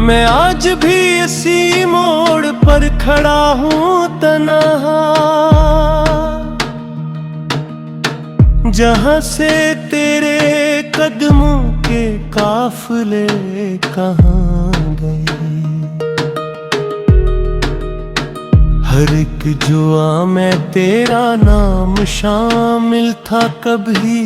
मैं आज भी इसी मोड़ पर खड़ा हूँ तन्हा, जहाँ से तेरे कदमों के काफिले कहाँ गए। हर एक जुआ में तेरा नाम शामिल था, कभी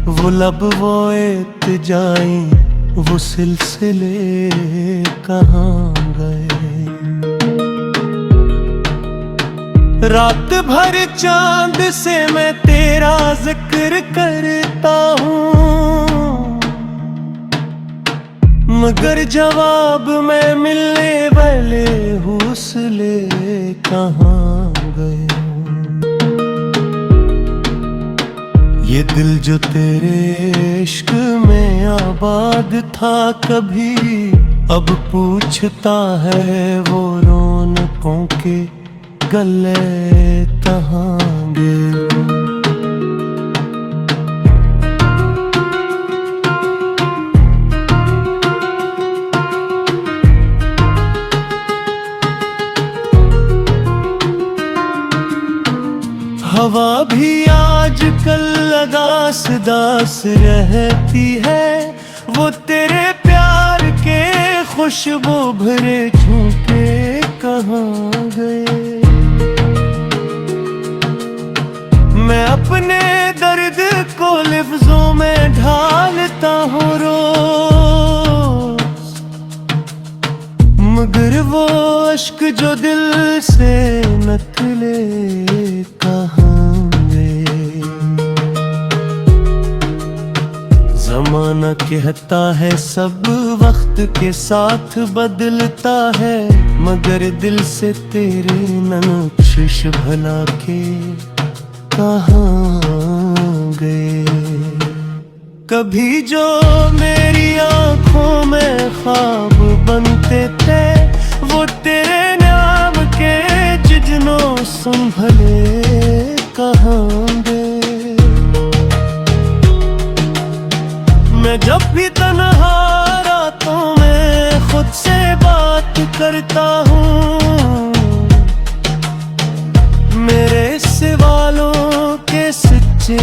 वो लब वो इत्तिजाई वो सिलसिले कहाँ गए। रात भर चांद से मैं तेरा जिक्र करता हूँ, मगर जवाब में मिलने वाले हौसले कहाँ गए। ये दिल जो तेरे इश्क में आबाद था कभी, अब पूछता है वो रौनकों के गले कहाँ गए। हवा भी आजकल दास दास रहती है, वो तेरे प्यार के खुशबू भरे झोंके कहाँ गए। मैं अपने दर्द को लफ्जों में ढालता हूँ रोज, मगर वो अश्क जो दिल से निकले कहाँ गए। ज़माना कहता है सब वक्त के साथ बदलता है, मगर दिल से तेरे नक्शिश भला के कहाँ गए। कभी जो मेरी आँखों में ख्वाब बनते थे, वो तेरे नाम के जिजनों संभले कहाँ गए। मैं जब भी तन्हा रातों में खुद से बात करता हूँ, मेरे सवालों के सच्चे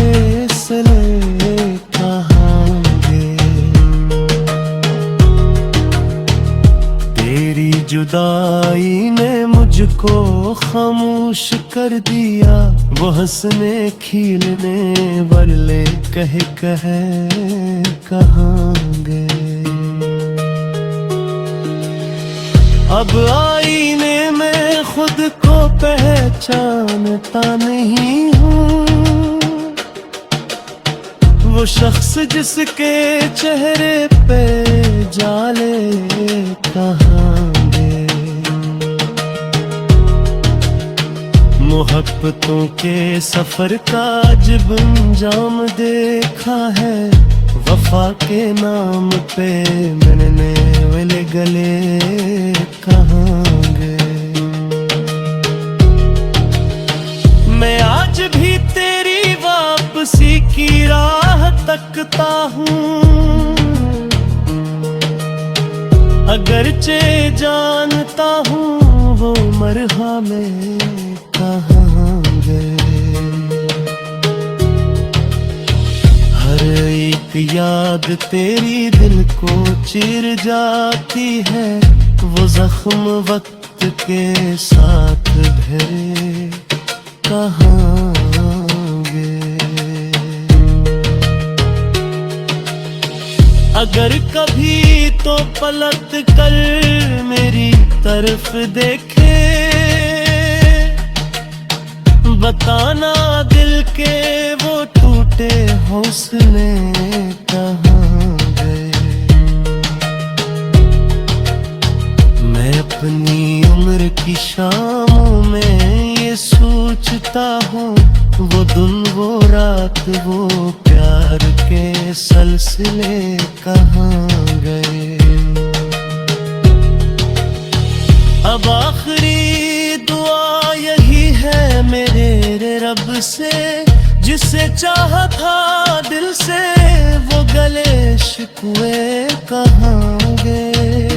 सिले कहाँ गए। तेरी जुदाई ने मुझको खामोश कर दिया, वो हंसने खिलने वाले कह कहाँ गए। अब आईने में खुद को पहचानता नहीं हूँ, वो शख्स जिसके चेहरे पे जाले कहाँ गए। मोहब्बतों के सफर का जब अंजाम देखा है, वफा के नाम पे मिलने वाले गले कहाँ गए। मैं आज भी तेरी वापसी की राह तकता हूँ, अगरचे जानता हूँ वो मरहा में कहाँ गए। हर एक याद तेरी दिल को चिर जाती है, वो जख्म वक्त के साथ भरे कहाँ गए। अगर कभी तो पलट कर मेरी तरफ देखे, बताना दिल के वो टूटे हौसले कहाँ गए। मैं अपनी उम्र की शामों में ये सोचता हूँ, वो दिन वो रात वो प्यार के सिलसिले कहाँ गए। अब आखिरी दुआ यही है मेरे रब से, जिसे चाहा था दिल से वो गले शिकवे कहाँ गए।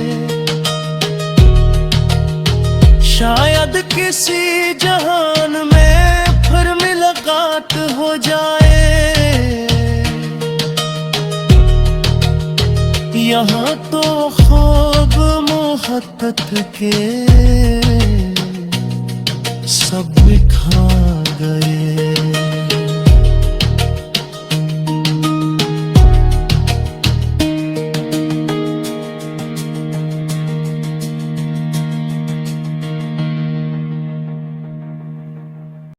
किसी जहान में फिर मुलाकात हो जाए। यहाँ तो ख्वाब मोहब्बत के सब बिखर गए।